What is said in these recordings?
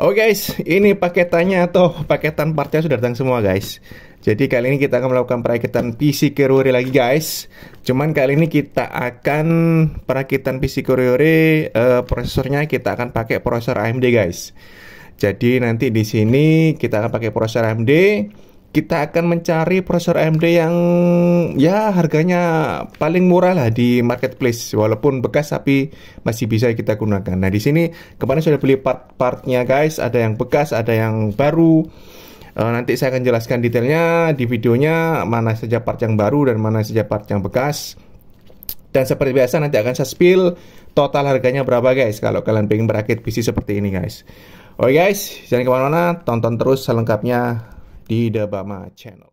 Oke guys, ini paketannya atau paketan partnya sudah datang semua guys. Jadi kali ini kita akan melakukan perakitan PC Koryori lagi guys. Cuman kali ini kita akan perakitan PC Koryori, prosesornya kita akan pakai prosesor AMD guys. Jadi nanti di sini kita akan pakai prosesor AMD. Kita akan mencari prosesor AMD yang ya harganya paling murah lah di marketplace, walaupun bekas tapi masih bisa kita gunakan. Nah di sini kemarin sudah beli part-partnya guys, ada yang bekas, ada yang baru. Nanti saya akan jelaskan detailnya di videonya, mana saja part yang baru dan mana saja part yang bekas. Dan seperti biasa nanti akan saya spill total harganya berapa guys, kalau kalian pengen merakit PC seperti ini guys. Oke guys, jangan kemana-mana, tonton terus selengkapnya di The Bama Channel.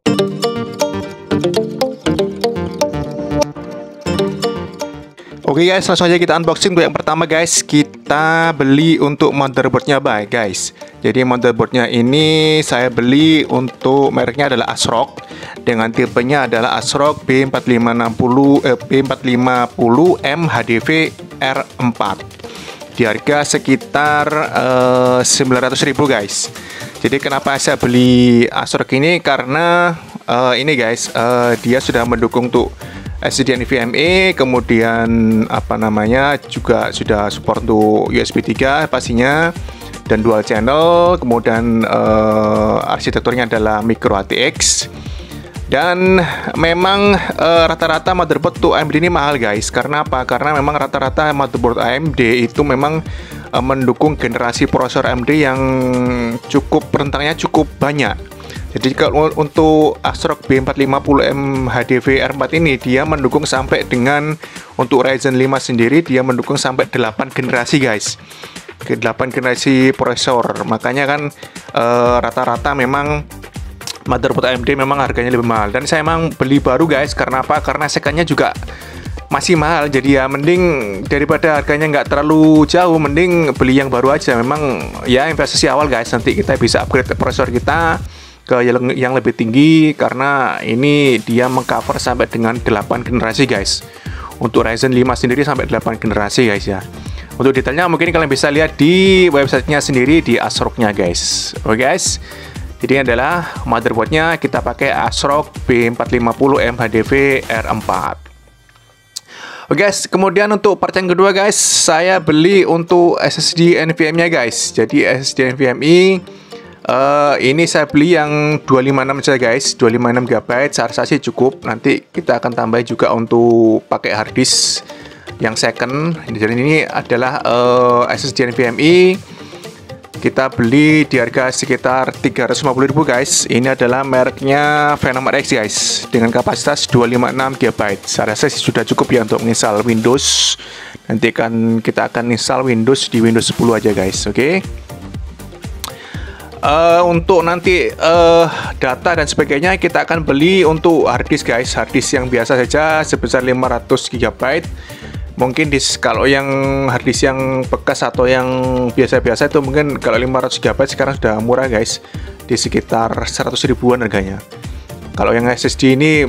Oke guys, langsung aja kita unboxing. Untuk yang pertama guys, kita beli untuk motherboardnya guys. Jadi motherboardnya ini saya beli untuk mereknya adalah ASRock, dengan tipenya adalah ASRock B450M HDV R4 di harga sekitar 900.000 guys. Jadi kenapa saya beli ASRock ini, karena ini guys, dia sudah mendukung untuk SSD NVMe, kemudian juga sudah support untuk USB 3 pastinya, dan dual channel, kemudian arsitekturnya adalah micro ATX. Dan memang rata-rata motherboard tuh AMD ini mahal guys. Karena apa? Karena memang rata-rata motherboard AMD itu memang mendukung generasi prosesor AMD yang rentangnya cukup banyak. Jadi kalau untuk ASRock B450M HDV R4 ini dia mendukung sampai dengan, untuk Ryzen 5 sendiri dia mendukung sampai 8 generasi guys. 8 generasi prosesor. Makanya kan rata-rata memang motherboard AMD memang harganya lebih mahal. Dan saya memang beli baru guys, karena apa? Karena secondnya juga masih mahal, jadi ya mending daripada harganya nggak terlalu jauh, mending beli yang baru aja. Memang ya investasi awal guys, nanti kita bisa upgrade prosesor kita ke yang lebih tinggi, karena ini dia mengcover sampai dengan 8 generasi guys. Untuk Ryzen 5 sendiri sampai 8 generasi guys ya. Untuk detailnya mungkin kalian bisa lihat di websitenya sendiri, di ASRock-nya guys. Oke guys, jadi ini adalah motherboardnya, kita pakai ASRock B450M HDV R4. Oke guys, kemudian untuk part yang kedua guys, saya beli untuk SSD NVMe-nya guys. Jadi SSD NVMe ini saya beli yang 256 saja guys, 256 GB. Saya rasa sih cukup. Nanti kita akan tambah juga untuk pakai hard disk yang second. Jadi ini adalah SSD NVMe. Kita beli di harga sekitar 350.000 guys. Ini adalah mereknya Phenom RX guys, dengan kapasitas 256 GB. Saya rasa sudah cukup ya untuk menginstal Windows. Nanti kita akan install Windows di Windows 10 aja guys. Oke. Untuk nanti data dan sebagainya kita akan beli untuk hard disk guys. Hard disk yang biasa saja sebesar 500 GB. Mungkin kalau yang hard disk yang bekas atau yang biasa-biasa itu mungkin kalau 500 GB sekarang sudah murah guys, di sekitar 100 ribuan harganya. Kalau yang SSD ini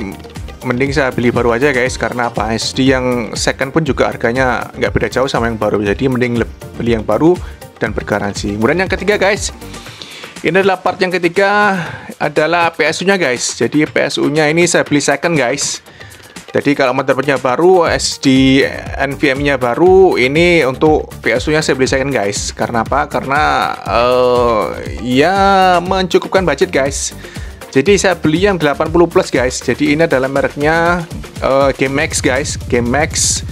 mending saya beli baru aja guys, karena apa? SSD yang second pun juga harganya nggak beda jauh sama yang baru, jadi mending beli yang baru dan bergaransi. Kemudian yang ketiga guys, ini adalah part yang ketiga, adalah PSU-nya guys. Jadi PSU-nya ini saya beli second guys. Jadi kalau motherboardnya baru, SSD NVMe-nya baru, ini untuk PSU-nya saya beli second guys. Karena apa? Karena ya mencukupkan budget guys. Jadi saya beli yang 80 plus guys. Jadi ini adalah mereknya GameMax guys, GameMax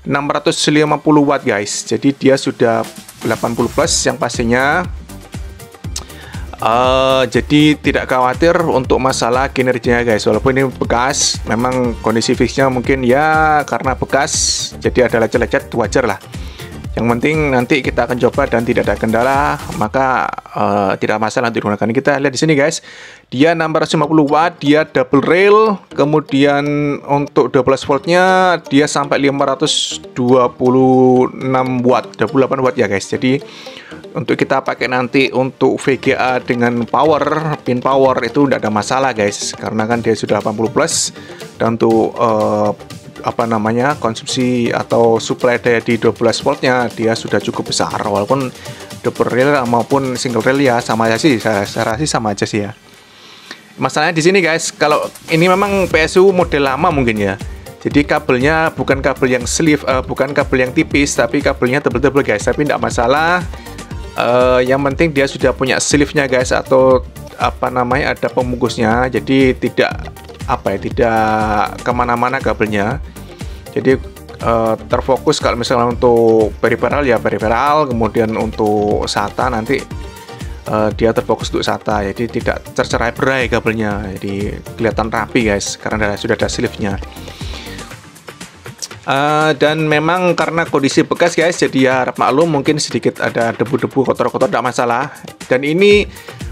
650 watt guys. Jadi dia sudah 80 plus yang pastinya. Jadi tidak khawatir untuk masalah kinerjanya guys. Walaupun ini bekas, memang kondisi fixnya mungkin ya karena bekas jadi ada lecet-lecet, wajar lah. Yang penting nanti kita akan coba dan tidak ada kendala, maka tidak masalah untuk digunakan. Kita lihat di sini guys, dia 650 watt, dia double rail, kemudian untuk 12 voltnya dia sampai 526 watt, 28 watt ya guys. Jadi untuk kita pakai nanti untuk VGA dengan power, pin power itu tidak ada masalah guys, karena kan dia sudah 80 plus. Dan untuk apa namanya, konsumsi atau supply daya di 12 voltnya dia sudah cukup besar, walaupun double rail maupun single rail ya sama aja sih, saya rasa sih sama aja sih ya. Masalahnya di sini guys, kalau ini memang PSU model lama mungkin ya. Jadi kabelnya bukan kabel yang sleeve, bukan kabel yang tipis, tapi kabelnya tebel-tebel guys. Tapi tidak masalah. Yang penting dia sudah punya sleeve-nya guys, atau apa namanya, ada pembungkusnya. Jadi tidak apa ya, tidak kemana-mana kabelnya. Jadi terfokus kalau misalnya untuk periferal ya periferal, kemudian untuk SATA nanti dia terfokus untuk SATA. Jadi tidak tercerai-berai kabelnya. Jadi kelihatan rapi guys, karena sudah ada sleeve-nya. Dan memang karena kondisi bekas guys, jadi ya harap maklum mungkin sedikit ada debu-debu kotor-kotor, tidak masalah. Dan ini,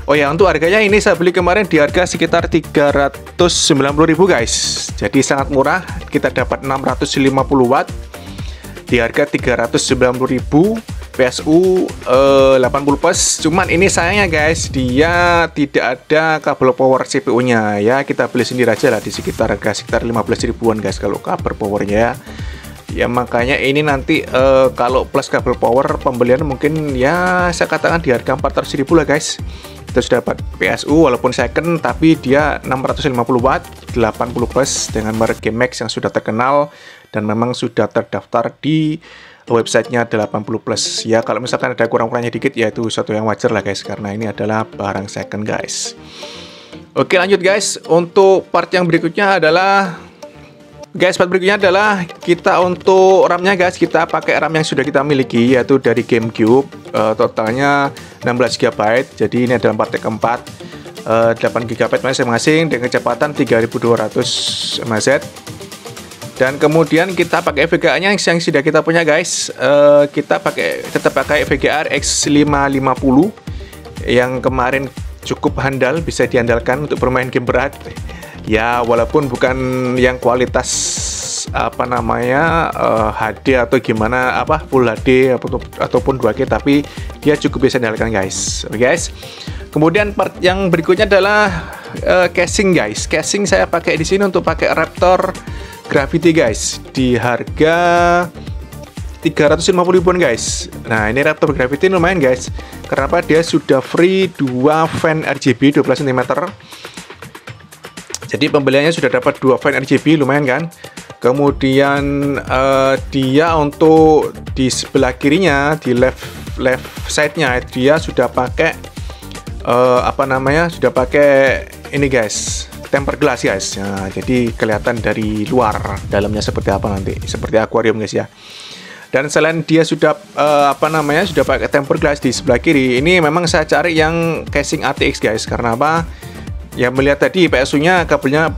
oh ya, untuk harganya ini saya beli kemarin di harga sekitar 390.000 guys. Jadi sangat murah, kita dapat 650 watt di harga 390.000, PSU 80 plus. Cuman ini sayangnya guys, dia tidak ada kabel power CPU-nya ya. Kita beli sendiri aja lah di sekitar harga sekitar 15 ribuan guys kalau kabel powernya ya. Ya makanya ini nanti kalau plus kabel power pembelian mungkin ya saya katakan di harga 400.000 lah guys. Kita sudah dapat PSU walaupun second, tapi dia 650 watt 80 plus dengan merek GMAX yang sudah terkenal dan memang sudah terdaftar di websitenya 80 plus ya. Kalau misalkan ada kurang-kurangnya dikit ya itu satu yang wajar lah guys, karena ini adalah barang second guys. Oke lanjut guys, untuk part yang berikutnya adalah part berikutnya adalah kita untuk RAM-nya guys. Kita pakai RAM yang sudah kita miliki, yaitu dari GameCube, totalnya 16 GB. Jadi ini adalah part yang keempat, 8 GB masing-masing dengan kecepatan 3200 MHz. Dan kemudian kita pakai VGA-nya yang sudah kita punya guys. Kita tetap pakai VGA X550 yang kemarin cukup handal, bisa diandalkan untuk bermain game berat. Ya walaupun bukan yang kualitas apa namanya HD atau gimana, apa Full HD ataupun 2K, tapi dia cukup bisa diandalkan guys. Oke guys. Kemudian part yang berikutnya adalah casing guys. Casing saya pakai di sini untuk pakai Raptor Gravity guys di harga 350 ribuan guys. Nah ini Raptor Gravity lumayan guys, kenapa dia sudah free 2 fan RGB 12 cm. Jadi pembeliannya sudah dapat 2 fan RGB, lumayan kan. Kemudian dia untuk di sebelah kirinya, di left side-nya dia sudah pakai apa namanya, sudah pakai ini guys, tempered glass guys. Nah, jadi kelihatan dari luar dalamnya seperti apa nanti, seperti akuarium guys ya. Dan selain dia sudah apa namanya, sudah pakai tempered glass di sebelah kiri, ini memang saya cari yang casing ATX guys. Karena apa? Ya melihat tadi PSU-nya kabelnya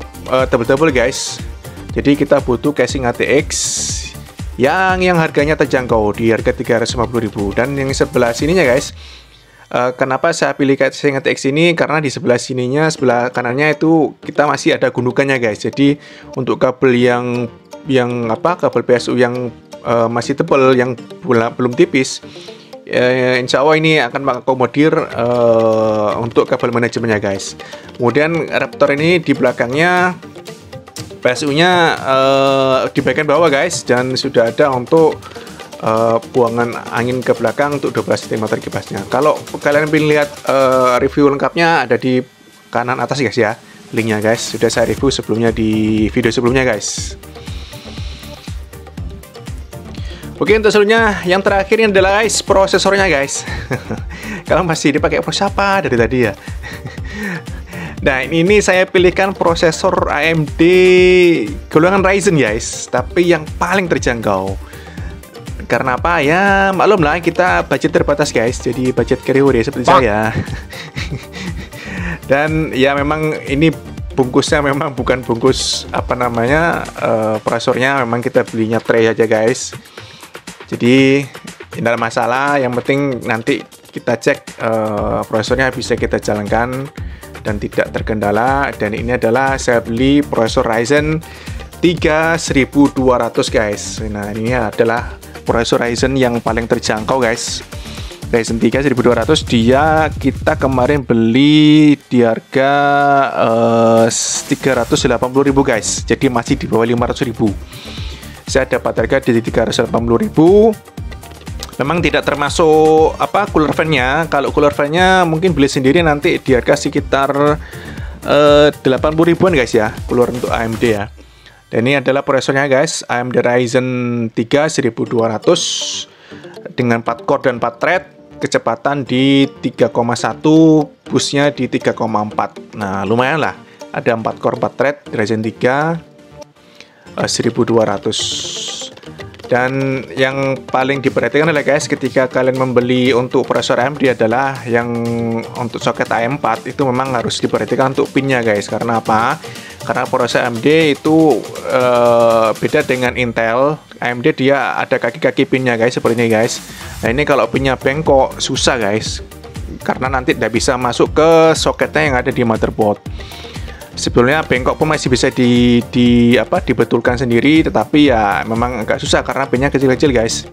tebel-tebel guys. Jadi kita butuh casing ATX yang harganya terjangkau di harga 350.000. Dan yang sebelah sininya guys, kenapa saya pilih casing ATX ini? Karena di sebelah sininya, sebelah kanannya itu kita masih ada gundukannya guys. Jadi untuk kabel yang kabel PSU yang masih tebal, yang belum tipis, insya Allah ini akan mengakomodir untuk kabel manajemennya guys. Kemudian Raptor ini di belakangnya PSU-nya di bagian bawah guys, dan sudah ada untuk buangan angin ke belakang untuk 12 cm kipasnya. Kalau kalian ingin lihat review lengkapnya ada di kanan atas guys ya, linknya guys. Sudah saya review sebelumnya di video sebelumnya guys. Oke, untuk selanjutnya yang terakhir ini adalah guys prosesornya guys. Kalau masih dipakai prosesor apa dari tadi ya? Nah ini saya pilihkan prosesor AMD golongan Ryzen guys, tapi yang paling terjangkau. Karena apa ya, maklum lah kita budget terbatas guys, jadi budget carrier ya seperti saya. Dan ya memang ini bungkusnya memang bukan bungkus apa namanya prosesornya, memang kita belinya tray aja guys. Jadi tidak ada masalah, yang penting nanti kita cek prosesornya bisa kita jalankan dan tidak terkendala. Dan ini adalah saya beli prosesor Ryzen 3200 guys. Nah ini adalah prosesor Ryzen yang paling terjangkau guys. Ryzen 3 1200 dia kita kemarin beli di harga 380.000 guys. Jadi masih di bawah 500.000. Saya dapat harga di 380.000. Memang tidak termasuk apa cooler fan-nya. Kalau cooler fan-nya mungkin beli sendiri nanti di harga sekitar 80.000-an guys ya, cooler untuk AMD ya. Dan ini adalah prosesornya guys, AMD Ryzen 3 1200 dengan 4 core dan 4 thread, kecepatan di 3,1, busnya di 3,4. Nah, lumayan lah. Ada 4 core 4 thread Ryzen 3 1200. Dan yang paling diperhatikan adalah guys, ketika kalian membeli untuk prosesor AMD adalah yang untuk soket AM4 itu memang harus diperhatikan untuk pinnya guys. Karena apa? Karena prosesor AMD itu beda dengan Intel. AMD dia ada kaki-kaki pinnya guys, seperti ini guys. Nah ini kalau pinnya bengkok susah guys, karena nanti tidak bisa masuk ke soketnya yang ada di motherboard. Sebetulnya bengkok pun masih bisa dibetulkan sendiri, tetapi ya memang agak susah karena pinnya kecil-kecil guys.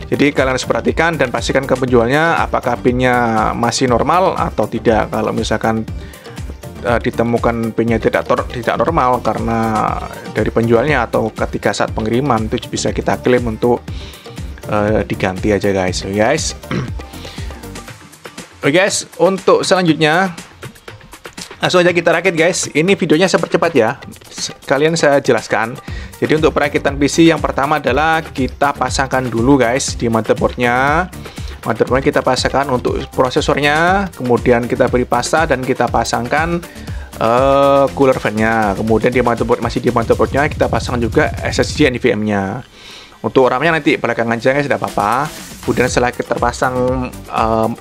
Jadi kalian harus perhatikan dan pastikan ke penjualnya apakah pinnya masih normal atau tidak. Kalau misalkan ditemukan pinnya tidak normal karena dari penjualnya atau ketika saat pengiriman, itu bisa kita klaim untuk diganti aja guys. Oke guys. Oke guys, untuk selanjutnya langsung aja kita rakit guys. Ini videonya saya percepat ya, kalian saya jelaskan. Jadi untuk perakitan PC yang pertama adalah kita pasangkan dulu guys di motherboardnya. Motherboardnya kita pasangkan untuk prosesornya, kemudian kita beri pasta dan kita pasangkan cooler fan-nya. Kemudian di motherboard, masih di motherboardnya kita pasang juga SSD NVMe-nya. Untuk RAM-nya nanti belakangan aja guys, tidak apa-apa. Kemudian setelah kita terpasang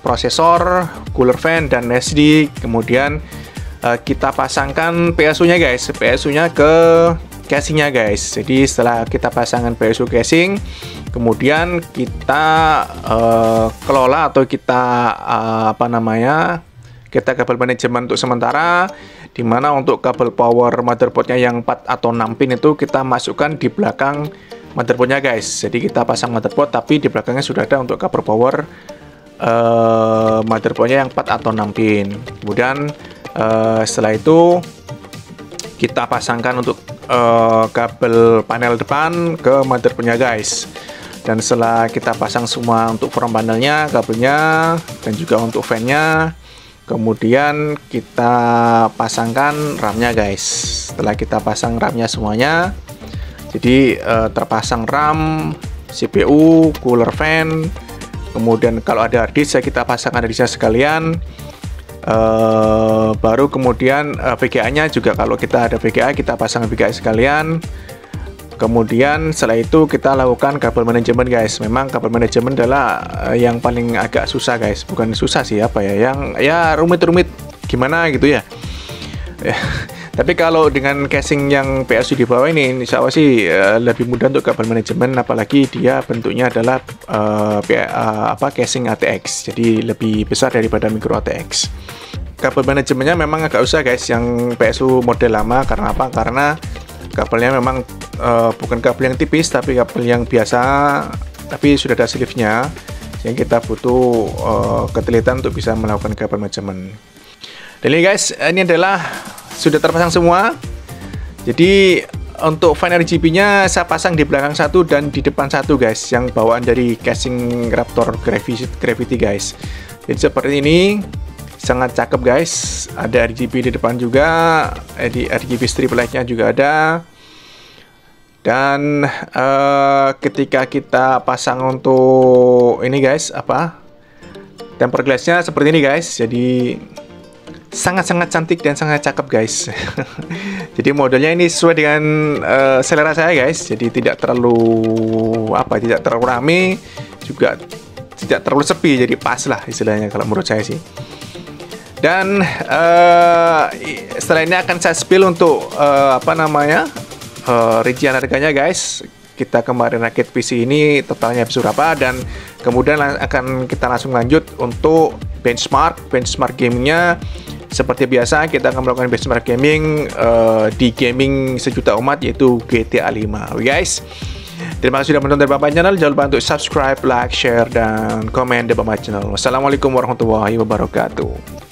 prosesor, cooler fan dan SSD, kemudian kita pasangkan PSU-nya guys, PSU-nya ke casing-nya guys. Jadi setelah kita pasangkan PSU casing, kemudian kita kelola atau kita kita kabel manajemen untuk sementara, dimana untuk kabel power motherboardnya yang 4 atau 6 pin itu kita masukkan di belakang motherboardnya guys. Jadi kita pasang motherboard tapi di belakangnya sudah ada untuk kabel power motherboardnya yang 4 atau 6 pin. Kemudian setelah itu kita pasangkan untuk kabel panel depan ke motherboardnya guys. Dan setelah kita pasang semua untuk front panelnya, kabelnya, dan juga untuk fan-nya, kemudian kita pasangkan RAM-nya guys. Setelah kita pasang RAM-nya semuanya, jadi terpasang RAM, CPU, cooler fan, kemudian kalau ada hard disk kita pasangkan hard disknya sekalian. Baru kemudian VGA-nya juga, kalau kita ada VGA kita pasang VGA sekalian. Kemudian setelah itu kita lakukan kabel manajemen guys. Memang kabel manajemen adalah yang paling agak susah guys, bukan susah sih yang rumit-rumit gimana gitu ya. Tapi kalau dengan casing yang PSU di bawah ini, insya Allah sih lebih mudah untuk kabel manajemen, apalagi dia bentuknya adalah casing ATX, jadi lebih besar daripada micro ATX. Kabel manajemennya memang agak susah guys yang PSU model lama. Karena apa? Karena kabelnya memang bukan kabel yang tipis, tapi kabel yang biasa, tapi sudah ada sleeve-nya, yang kita butuh ketelitian untuk bisa melakukan kabel manajemen. Dan ini guys, ini adalah sudah terpasang semua. Jadi untuk fan RGB-nya saya pasang di belakang satu dan di depan satu guys, yang bawaan dari casing Raptor Gravity guys. Jadi seperti ini, sangat cakep guys. Ada RGB di depan juga, di RGB strip light-nya juga ada. Dan ketika kita pasang untuk ini guys, tempered glass-nya seperti ini guys. Jadi sangat-sangat cantik dan sangat cakep guys. Jadi modelnya ini sesuai dengan selera saya guys. Jadi tidak terlalu rame, juga tidak terlalu sepi. Jadi pas lah istilahnya kalau menurut saya sih. Dan setelah ini akan saya spill untuk rincian harganya guys. Kita kemarin rakit PC ini totalnya berapa, dan kemudian akan kita langsung lanjut untuk benchmark gamingnya. Seperti biasa kita akan melakukan benchmark gaming di gaming sejuta umat, yaitu GTA 5 guys. Terima kasih sudah menonton Bapak Channel. Jangan lupa untuk subscribe, like, share, dan komen di Bapak Channel. Wassalamualaikum warahmatullahi wabarakatuh.